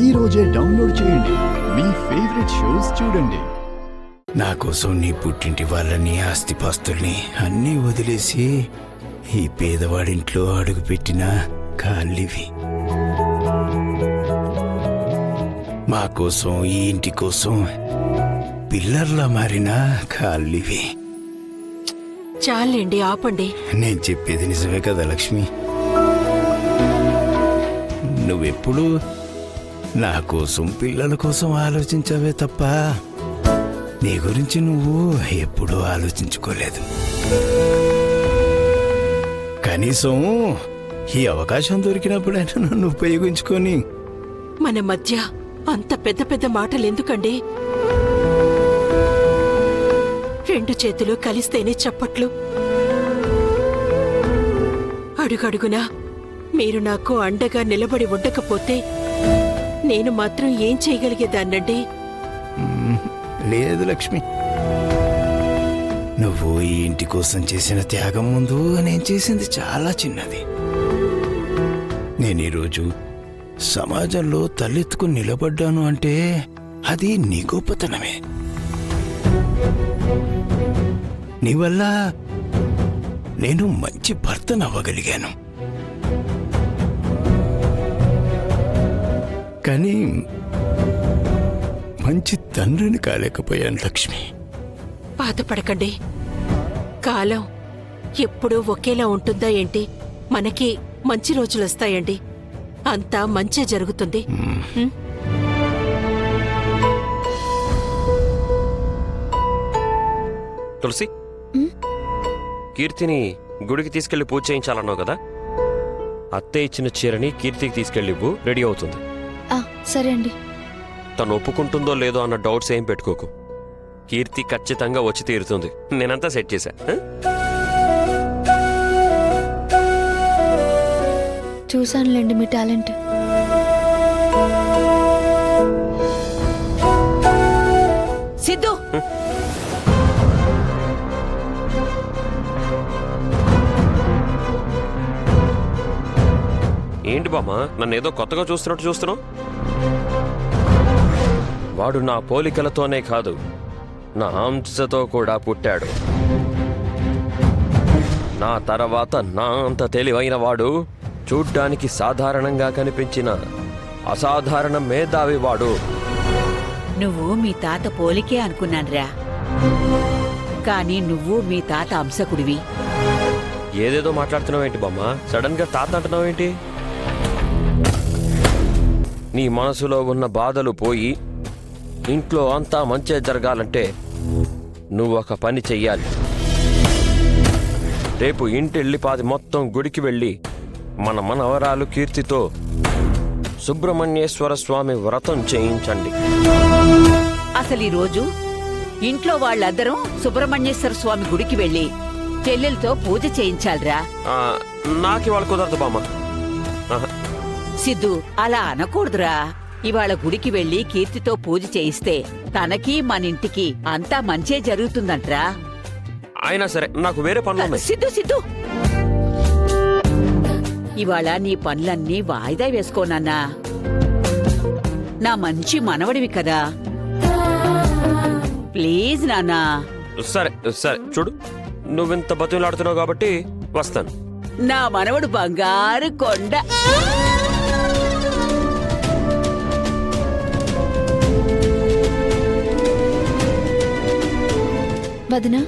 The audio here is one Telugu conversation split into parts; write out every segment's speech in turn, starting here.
ఈ రోజే డౌన్లోడ్ చేయండి. మీ ఫేవరెట్ షోస్ చూడండి. నా కోసం నీ పుట్టింటి వాళ్ళని ఆస్తిపాస్తుల్ని అన్నీ వదిలేసి ఈ పేదవాడింట్లో అడుగుపెట్టిన కాళ్ళివి. మా కోసం ఈ ఇంటి కోసం పిల్లర్లా మారిన కాళ్ళివి. చాలండి, ఆపండి. నేను చెప్పేది నిజమే కదా లక్ష్మి. నువ్వెప్పుడు నా కోసం పిల్లల కోసం ఆలోచించవే తప్ప నీ గురించి నువ్వు ఎప్పుడూ ఆలోచించుకోలేదు. కనీసం ఈ అవకాశం దొరికినప్పుడైనా నన్ను ఉపయోగించుకొని. మన మధ్య అంత పెద్ద పెద్ద మాటలు ఎందుకండి? రెండు చేతులు కలిస్తేనే చప్పట్లు. అడుగడుగునా మీరు నాకు అండగా నిలబడి ఉండకపోతే నేను మాత్రం ఏం చేయగలిగేదాన్నండి? లేదు లక్ష్మి, నువ్వు ఈ ఇంటి కోసం చేసిన త్యాగం ముందు నేను చేసింది చాలా చిన్నది. నేను ఈరోజు సమాజంలో తలెత్తుకుని నిలబడ్డాను అంటే అది నీ గొప్పతనమే. నీ వల్ల నేను మంచి భర్తనవ్వగలిగాను. కానీ మంచి తండ్రిని కాలేకపోయాను లక్ష్మి. బాధపడకండి. కాలం ఎప్పుడూ ఒకేలా ఉంటుందా ఏంటి? మనకి మంచి రోజులొస్తాయండి. అంతా మంచే జరుగుతుంది. తులసి, కీర్తిని గుడికి తీసుకెళ్లి పూజ చేయించాలన్నావు కదా, అత్తే ఇచ్చిన చీరని కీర్తికి తీసుకెళ్ళివ్వు, రెడీ అవుతుంది. సరే అండి. తను ఒప్పుకుంటుందో లేదో అన్న డౌట్స్ ఏం పెట్టుకోకు. కీర్తి ఖచ్చితంగా వచ్చి తీరుతుంది. నేనంతా సెట్ చేశా. చూశానులేండి మీ టాలెంట్. సిద్ధు, ఏంటి బామ్మ, నన్ను ఏదో కొత్తగా చూస్తున్నట్టు చూస్తున్నావు? వాడు నా పోలికలతోనే కాదు, నా అంశతో కూడా పుట్టాడు. నా తర్వాత నా అంత తెలివైన వాడు, చూడ్డానికి సాధారణంగా కనిపించిన అసాధారణ మేధావి వాడు. నువ్వు మీ తాత పోలికే అనుకున్నాన్రా, కానీ నువ్వు మీ తాత అంశకుడివి. ఏదేదో మాట్లాడుతున్నావేంటి బామ్మ? సడన్ గా తాత అంటున్నావేంటి? నీ మనసులో ఉన్న బాధలు పోయి ఇంట్లో అంతా మంచి జరగాలంటే నువ్వు ఒక పని చెయ్యాలి. రేపు ఇంటిల్లిపాది మొత్తం గుడికి వెళ్ళి మన మనవరాలు కీర్తితో సుబ్రహ్మణ్యేశ్వర స్వామి వ్రతం చేయించండి. అసలు ఈ రోజు ఇంట్లో వాళ్ళందరం సుబ్రహ్మణ్యేశ్వర స్వామి గుడికి వెళ్ళి చెల్లెలతో పూజ చేయించాలిరా. నాకు ఇవాళ కుదరదు బామ్మ. సిద్ధు, అలా అనకూడదురా. ఇవాళ గుడికి వెళ్ళి కీర్తితో పూజ చేయిస్తే తనకి మన ఇంటికి అంతా మంచే జరుగుతుందంట్రా. అయినా సరే నాకు వేరే పనులు. సిద్ధు, ఇవాళ నీ పనులన్నీ వాయిదా వేసుకోనన్నా. నా మంచి మనవడివి కదా, ప్లీజ్ నాన్నా. సరే సరే, చూడు నువ్వింత బతులాడుతున్నావు కాబట్టి వస్తాను. నా మనవడు బంగారు కొండ. వదినా,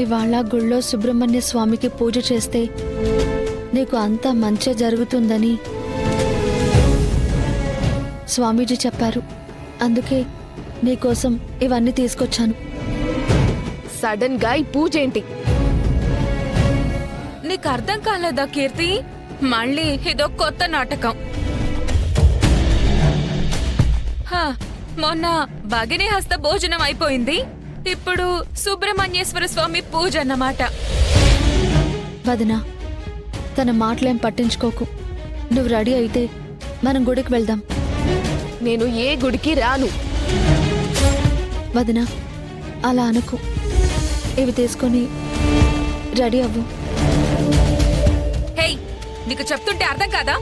ఇవాళ గుళ్ళో సుబ్రహ్మణ్య స్వామికి పూజ చేస్తే నీకు అంతా మంచి జరుగుతుందని స్వామీజీ చెప్పారు. అందుకే నీకోసం ఇవన్నీ తీసుకొచ్చాను. సడన్ గా ఈ పూజ ఏంటి? నీకు అర్థం కాలేదా కీర్తి? మళ్ళీ ఇదో కొత్త నాటకం. మొన్న భగిని హస్త భోజనం అయిపోయింది, ఇప్పుడు సుబ్రహ్మణ్యేశ్వర స్వామి పూజ అన్నమాట. వదినా, తన మాటలేం పట్టించుకోకు. నువ్వు రెడీ అయితే మనం గుడికి వెళ్దాం. నేను ఏ గుడికి రాను. వదినా, అలా అనుకు. ఇవి తీసుకొని రెడీ అవ్వు. హే, నీకు చెప్తుంటే అర్థం కాదా?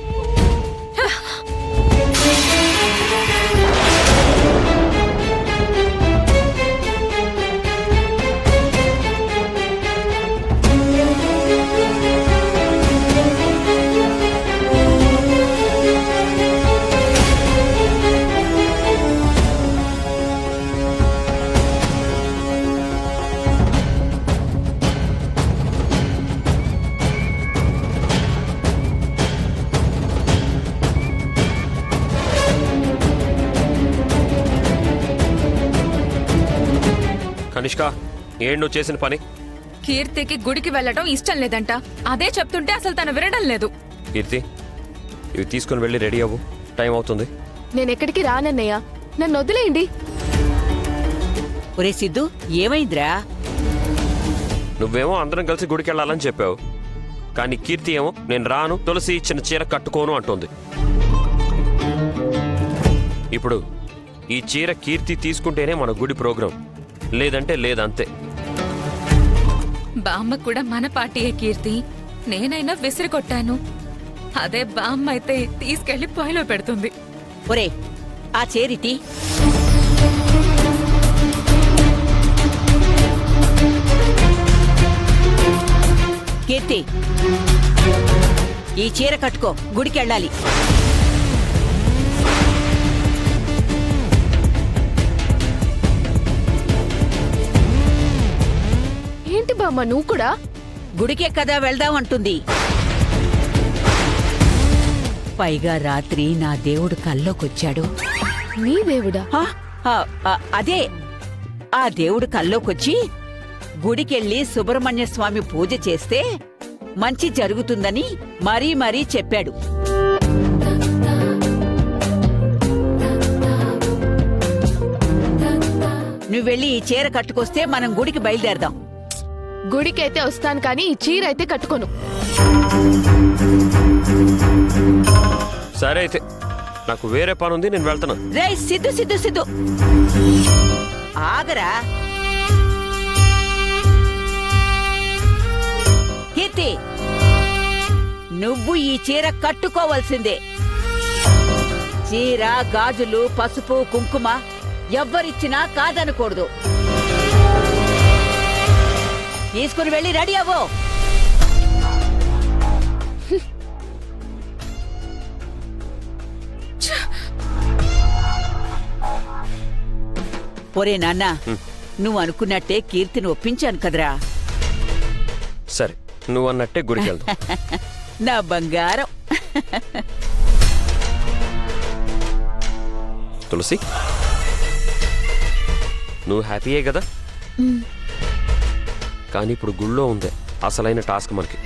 కనిష్క, ఏం నువ్వు చేసిన పని? కీర్తికి గుడికి వెళ్ళటం ఇష్టం లేదంట. అదే చెప్తుంటే అసలు తను వినడం లేదు. కీర్తి, ఇవి తీసుకుని వెళ్ళి రెడీ అవ్వు, టైం అవుతుంది. నేనెక్కడికి రానన్నయ్య, నన్ను వదిలేయండి. ఒరే సిద్ధు, ఏమైందిరా? నువ్వేమో అందరం కలిసి గుడికి వెళ్ళాలని చెప్పావు, కానీ కీర్తి ఏమో నేను రాను, తులసి ఇచ్చిన చీర కట్టుకోను అంటోంది. ఇప్పుడు ఈ చీర కీర్తి తీసుకుంటేనే మన గుడి ప్రోగ్రాం, లేదంటే లేదంతే. బామ్మ కూడా మన పార్టీయే కీర్తి. నేనైనా విసిరి కొట్టాను, అదే బామ్మ అయితే తీసుకెళ్లి పొయ్యిలో పెడుతుంది. ఒరే, ఆ చేరిటి కీర్తి, ఈ చీర కట్టుకో, గుడికి వెళ్ళాలి. ఏంటి బామ్మ నువ్వు కూడా? గుడికే కదా వెళ్దాం అంటుంది. పైగా రాత్రి నా దేవుడు కల్లోకొచ్చాడు. నీ దేవుడా? అదే, ఆ దేవుడు కల్లోకొచ్చి గుడికెళ్ళి సుబ్రహ్మణ్య స్వామి పూజ చేస్తే మంచి జరుగుతుందని మరీ మరీ చెప్పాడు. నువ్వెళ్ళి ఈ చీర కట్టుకొస్తే మనం గుడికి బయలుదేరదాం. గుడికైతే వస్తాను కానీ ఈ చీర అయితే కట్టుకోను. సరే అయితే, నాకు వేరే పని ఉంది, నేను వెళ్తున్నా. రే సిద్ధు సిద్ధు సిద్ధు, ఆగరా. కీర్తి, నువ్వు ఈ చీర కట్టుకోవాల్సిందే. చీర, గాజులు, పసుపు, కుంకుమ ఎవ్వరిచ్చినా కాదనకూడదు. తీసుకుని వెళ్ళి రెడీ అవ్వు. ఒరే నాన్న, నువ్వు అనుకున్నట్టే కీర్తిని ఒప్పించాను కదరా. సరే, నువ్వు అన్నట్టే గుడికి వెళ్దాం. నా బంగారం. తులసి, నువ్వు హ్యాపీయే కదా? కానీ ఇప్పుడు గుళ్ళో ఉందే అసలైన టాస్క్ మనకి.